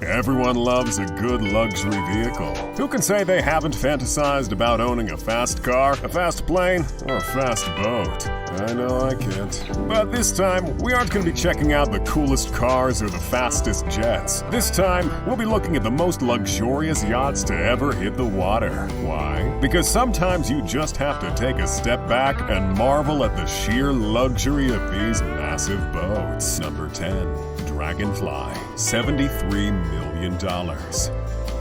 Everyone loves a good luxury vehicle. Who can say they haven't fantasized about owning a fast car, a fast plane, or a fast boat? I know I can't. But this time, we aren't going to be checking out the coolest cars or the fastest jets. This time, we'll be looking at the most luxurious yachts to ever hit the water. Why? Because sometimes you just have to take a step back and marvel at the sheer luxury of these massive boats. Number 10. Dragonfly, $73 million.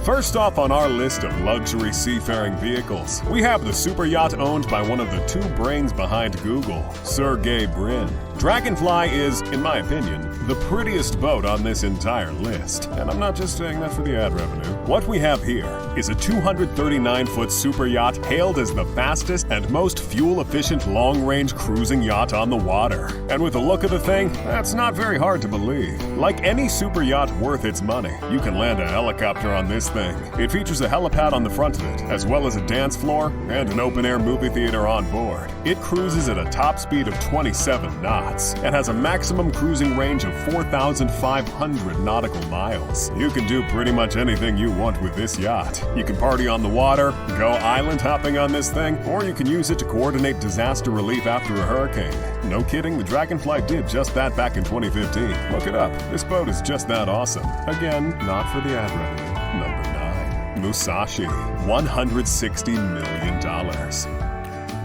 First off on our list of luxury seafaring vehicles, we have the super yacht owned by one of the two brains behind Google, Sergey Brin. Dragonfly is, in my opinion, the prettiest boat on this entire list. And I'm not just saying that for the ad revenue. What we have here is a 239-foot super yacht hailed as the fastest and most fuel-efficient long-range cruising yacht on the water. And with the look of the thing, that's not very hard to believe. Like any super yacht worth its money, you can land a helicopter on this thing. It features a helipad on the front of it, as well as a dance floor and an open-air movie theater on board. It cruises at a top speed of 27 knots and has a maximum cruising range of 4,500 nautical miles. You can do pretty much anything you want with this yacht. You can party on the water, go island hopping on this thing, or you can use it to coordinate disaster relief after a hurricane. No kidding, the Dragonfly did just that back in 2015. Look it up. This boat is just that awesome. Again, not for the ad revenue. Number 9. Musashi, $160 million.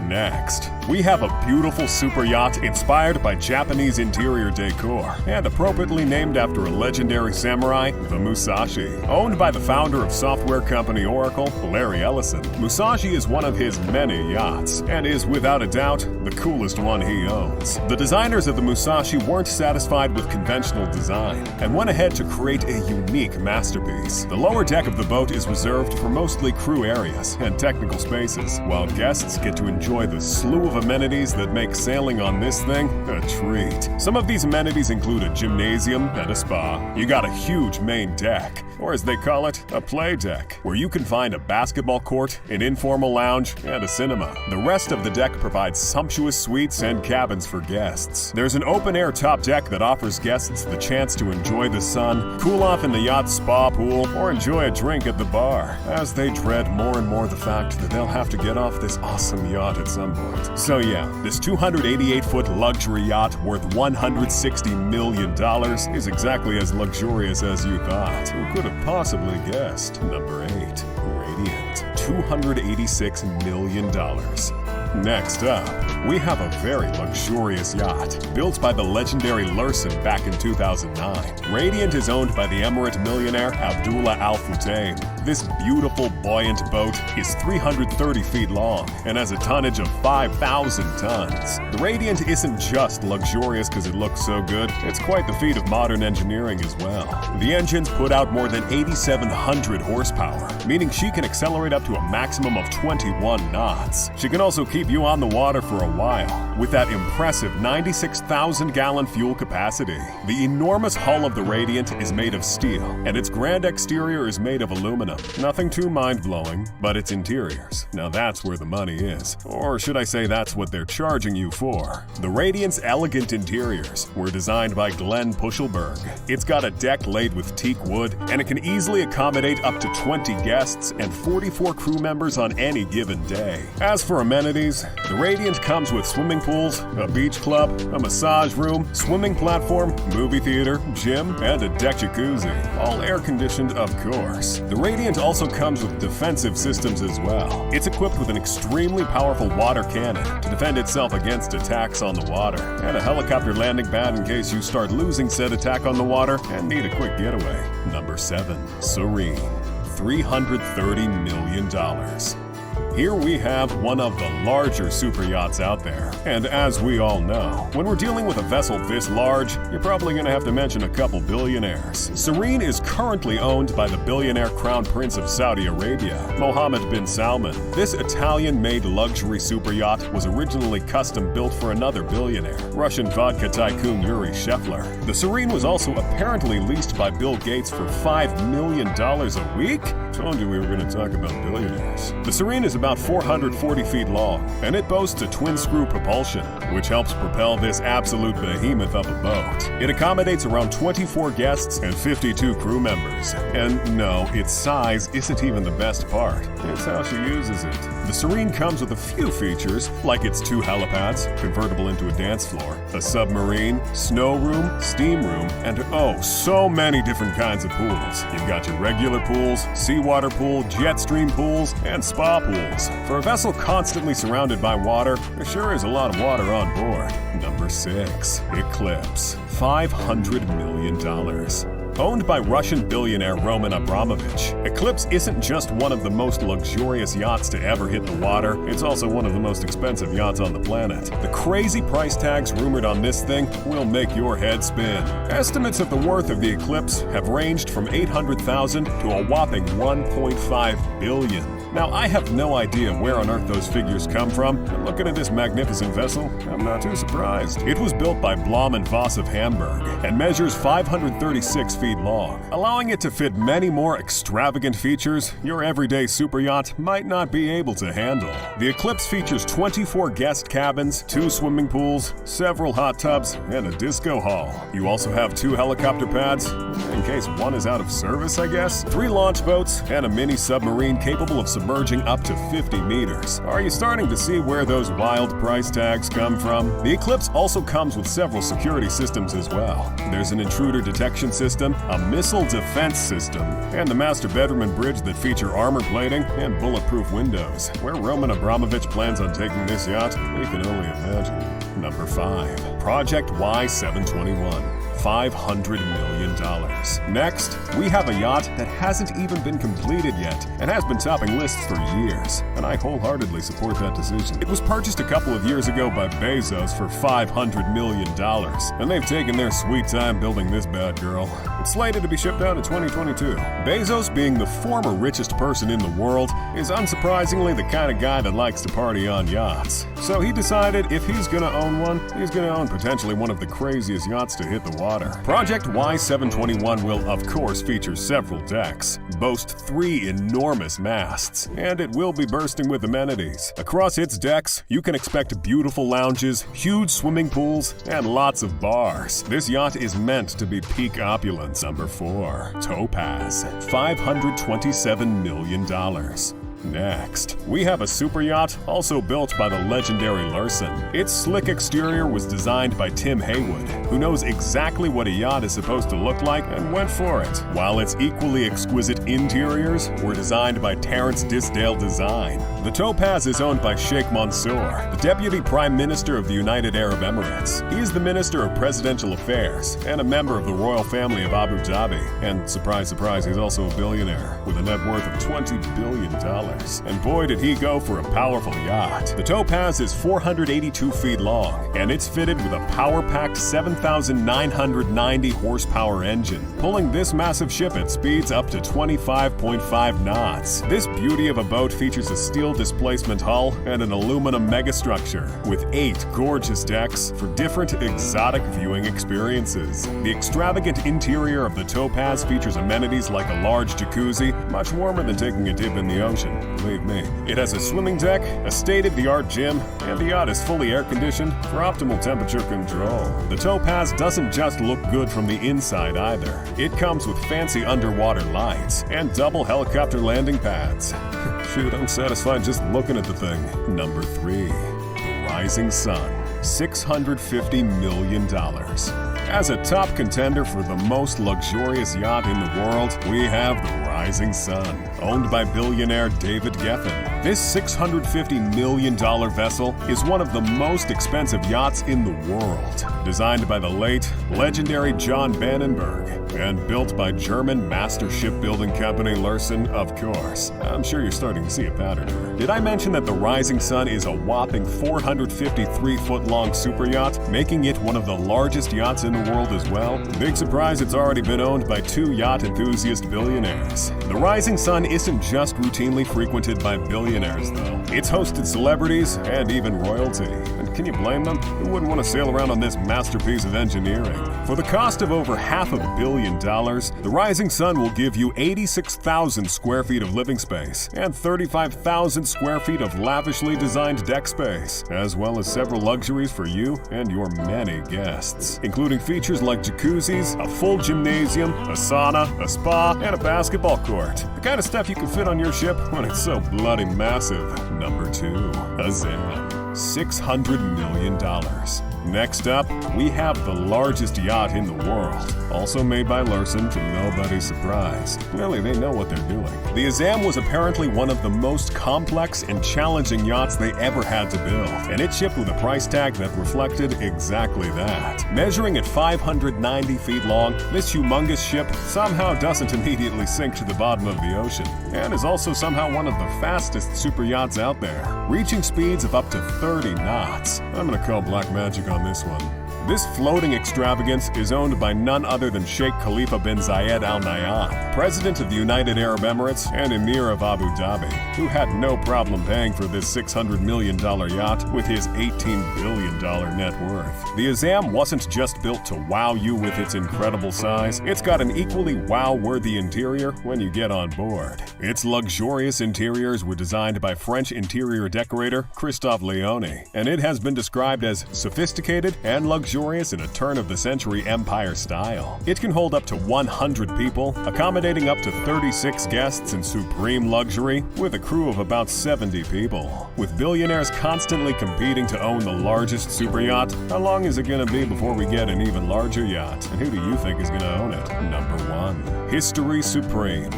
Next, we have a beautiful super yacht inspired by Japanese interior decor and appropriately named after a legendary samurai, the Musashi. Owned by the founder of software company Oracle, Larry Ellison, Musashi is one of his many yachts and is without a doubt the coolest one he owns. The designers of the Musashi weren't satisfied with conventional design and went ahead to create a unique masterpiece. The lower deck of the boat is reserved for mostly crew areas and technical spaces, while guests get to enjoy the slew of amenities that make sailing on this thing a treat. Some of these amenities include a gymnasium and a spa. You got a huge main deck, or as they call it, a play deck, where you can find a basketball court, an informal lounge, and a cinema. The rest of the deck provides sumptuous suites and cabins for guests. There's an open-air top deck that offers guests the chance to enjoy the sun, cool off in the yacht's spa pool, or enjoy a drink at the bar, as they dread more and more the fact that they'll have to get off this awesome yacht at some point. So yeah, this 288-foot luxury yacht worth $160 million is exactly as luxurious as you thought. Who could have possibly guessed? Number 8. Radiant, $286 million. Next up, we have a very luxurious yacht built by the legendary Lursen back in 2009. Radiant is owned by the Emirate millionaire Abdullah Al Futtaim. This beautiful, buoyant boat is 330 feet long and has a tonnage of 5,000 tons. The Radiant isn't just luxurious because it looks so good, it's quite the feat of modern engineering as well. The engines put out more than 8,700 horsepower, meaning she can accelerate up to a maximum of 21 knots. She can also keep you on the water for a while, with that impressive 96,000-gallon fuel capacity. The enormous hull of the Radiant is made of steel, and its grand exterior is made of aluminum. Nothing too mind-blowing, but its interiors. Now that's where the money is. Or should I say that's what they're charging you for. The Radiant's elegant interiors were designed by Glenn Puschelberg. It's got a deck laid with teak wood, and it can easily accommodate up to 20 guests and 44 crew members on any given day. As for amenities, the Radiant comes with swimming pools, a beach club, a massage room, swimming platform, movie theater, gym, and a deck jacuzzi. All air-conditioned, of course. The Radiant also comes with defensive systems as well. It's equipped with an extremely powerful water cannon to defend itself against attacks on the water, and a helicopter landing pad in case you start losing said attack on the water and need a quick getaway. Number 7. Serene, $330 million. Here we have one of the larger super yachts out there. And as we all know, when we're dealing with a vessel this large, you're probably going to have to mention a couple billionaires. Serene is currently owned by the billionaire Crown Prince of Saudi Arabia, Mohammed bin Salman. This Italian-made luxury super yacht was originally custom-built for another billionaire, Russian vodka tycoon Yuri Shefler. The Serene was also apparently leased by Bill Gates for $5 million a week? Told you we were going to talk about billionaires. The Serene is about about 440 feet long, and it boasts a twin-screw propulsion, which helps propel this absolute behemoth of a boat. It accommodates around 24 guests and 52 crew members. And no, its size isn't even the best part. It's how she uses it. The Serene comes with a few features, like its 2 helipads, convertible into a dance floor, a submarine, snow room, steam room, and oh, so many different kinds of pools. You've got your regular pools, seawater pool, jet stream pools, and spa pools. For a vessel constantly surrounded by water, there sure is a lot of water on board. Number 6. Eclipse. $500 million. Owned by Russian billionaire Roman Abramovich, Eclipse isn't just one of the most luxurious yachts to ever hit the water, it's also one of the most expensive yachts on the planet. The crazy price tags rumored on this thing will make your head spin. Estimates of the worth of the Eclipse have ranged from $800,000 to a whopping $1.5 billion. Now, I have no idea where on earth those figures come from, but looking at this magnificent vessel, I'm not too surprised. It was built by Blom & Voss of Hamburg and measures 536 feet long, allowing it to fit many more extravagant features your everyday super yacht might not be able to handle. The Eclipse features 24 guest cabins, 2 swimming pools, several hot tubs, and a disco hall. You also have 2 helicopter pads, in case one is out of service, I guess, 3 launch boats, and a mini submarine capable of submerging up to 50 meters. Are you starting to see where those wild price tags come from? The Eclipse also comes with several security systems as well. There's an intruder detection system, a missile defense system, and the master bedroom and bridge that feature armor plating and bulletproof windows. Where Roman Abramovich plans on taking this yacht, we can only imagine. Number 5. Project Y721. $500 million. Next, we have a yacht that hasn't even been completed yet and has been topping lists for years, and I wholeheartedly support that decision. It was purchased a couple of years ago by Bezos for $500 million, and they've taken their sweet time building this bad girl. It's slated to be shipped out in 2022. Bezos, being the former richest person in the world, is unsurprisingly the kind of guy that likes to party on yachts. So he decided if he's gonna own one, he's gonna own potentially one of the craziest yachts to hit the water. Project Y721 will of course feature several decks, boast 3 enormous masts, and it will be bursting with amenities. Across its decks, you can expect beautiful lounges, huge swimming pools, and lots of bars. This yacht is meant to be peak opulence. Number 4. Topaz. $527 million. Next, we have a super yacht also built by the legendary Larson. Its slick exterior was designed by Tim Haywood, who knows exactly what a yacht is supposed to look like and went for it, while its equally exquisite interiors were designed by Terence Disdale Design. The Topaz is owned by Sheikh Mansour, the Deputy Prime Minister of the United Arab Emirates. He is the Minister of Presidential Affairs and a member of the royal family of Abu Dhabi. And surprise, surprise, he's also a billionaire with a net worth of $20 billion. And boy did he go for a powerful yacht. The Topaz is 482 feet long, and it's fitted with a power-packed 7,990 horsepower engine, pulling this massive ship at speeds up to 25.5 knots. This beauty of a boat features a steel displacement hull and an aluminum megastructure, with 8 gorgeous decks for different exotic viewing experiences. The extravagant interior of the Topaz features amenities like a large jacuzzi, much warmer than taking a dip in the ocean. Believe me. It has a swimming deck, a state-of-the-art gym, and the yacht is fully air-conditioned for optimal temperature control. The Topaz doesn't just look good from the inside either. It comes with fancy underwater lights and double helicopter landing pads. Shoot, I'm satisfied just looking at the thing. Number 3. The Rising Sun. $650 million. As a top contender for the most luxurious yacht in the world, we have the Rising Sun, owned by billionaire David Geffen. This $650 million vessel is one of the most expensive yachts in the world, designed by the late, legendary John Bannenberg, and built by German master shipbuilding company Larson, of course. I'm sure you're starting to see a pattern here. Did I mention that the Rising Sun is a whopping 453-foot-long super yacht, making it one of the largest yachts in the world as well? Big surprise, it's already been owned by 2 yacht enthusiast billionaires. The Rising Sun isn't just routinely frequented by billionaires, though. It's hosted celebrities and even royalty. And Can you blame them? Who wouldn't want to sail around on this masterpiece of engineering? For the cost of over $500 million, the Rising Sun will give you 86,000 square feet of living space and 35,000 square feet of lavishly designed deck space, as well as several luxuries for you and your many guests, including features like jacuzzis, a full gymnasium, a sauna, a spa, and a basketball court. The kind of stuff you can fit on your ship when it's so bloody massive. Number 2. A Zam. $600 million. Next up, we have the largest yacht in the world, also made by Larson to nobody's surprise. Clearly, they know what they're doing. The Azam was apparently one of the most complex and challenging yachts they ever had to build, and it shipped with a price tag that reflected exactly that. Measuring at 590 feet long, this humongous ship somehow doesn't immediately sink to the bottom of the ocean, and is also somehow one of the fastest super yachts out there, reaching speeds of up to 30 knots. I'm gonna call black magic on this one. This floating extravagance is owned by none other than Sheikh Khalifa bin Zayed Al Nahyan, President of the United Arab Emirates and Emir of Abu Dhabi, who had no problem paying for this $600 million yacht with his $18 billion net worth. The Azam wasn't just built to wow you with its incredible size, it's got an equally wow-worthy interior when you get on board. Its luxurious interiors were designed by French interior decorator Christophe Leone, and it has been described as sophisticated and luxurious in a turn-of-the-century empire style. It can hold up to 100 people, accommodating up to 36 guests in supreme luxury, with a crew of about 70 people. With billionaires constantly competing to own the largest super yacht, how long is it going to be before we get an even larger yacht? And who do you think is going to own it? Number 1. History Supreme.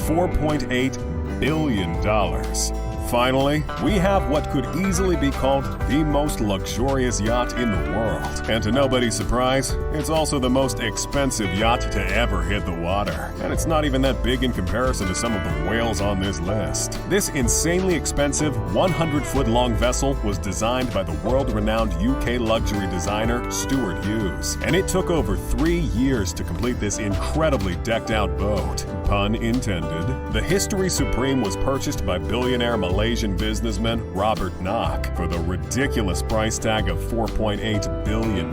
$4.8 billion. Finally, we have what could easily be called the most luxurious yacht in the world. And to nobody's surprise, it's also the most expensive yacht to ever hit the water. And it's not even that big in comparison to some of the whales on this list. This insanely expensive 100-foot-long vessel was designed by the world-renowned UK luxury designer Stuart Hughes. And it took over 3 years to complete this incredibly decked-out boat. Pun intended. The History Supreme was purchased by billionaire Malaysian businessman Robert Knock for the ridiculous price tag of $4.8 billion.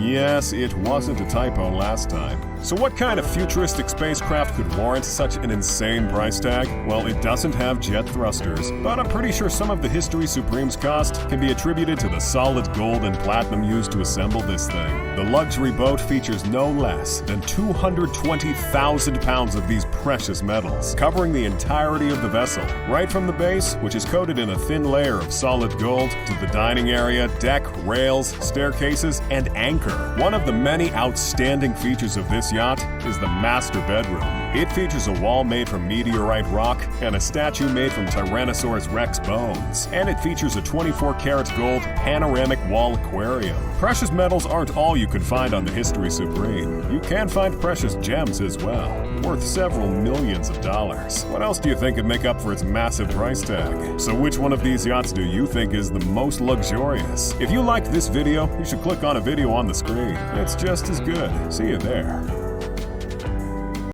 Yes, it wasn't a typo last time. So what kind of futuristic spacecraft could warrant such an insane price tag? Well, it doesn't have jet thrusters, but I'm pretty sure some of the History Supreme's cost can be attributed to the solid gold and platinum used to assemble this thing. The luxury boat features no less than 220,000 pounds of these precious metals, covering the entirety of the vessel, right from the base, which is coated in a thin layer of solid gold, to the dining area, deck, rails, staircases, and anchor. One of the many outstanding features of this yacht is the master bedroom. It features a wall made from meteorite rock and a statue made from Tyrannosaurus Rex bones. And it features a 24-karat gold panoramic wall aquarium. Precious metals aren't all you can find on the History Supreme. You can find precious gems as well, worth several millions of dollars. What else do you think could make up for its massive price tag? So which one of these yachts do you think is the most luxurious? If you liked this video, you should click on a video on the screen. It's just as good. See you there.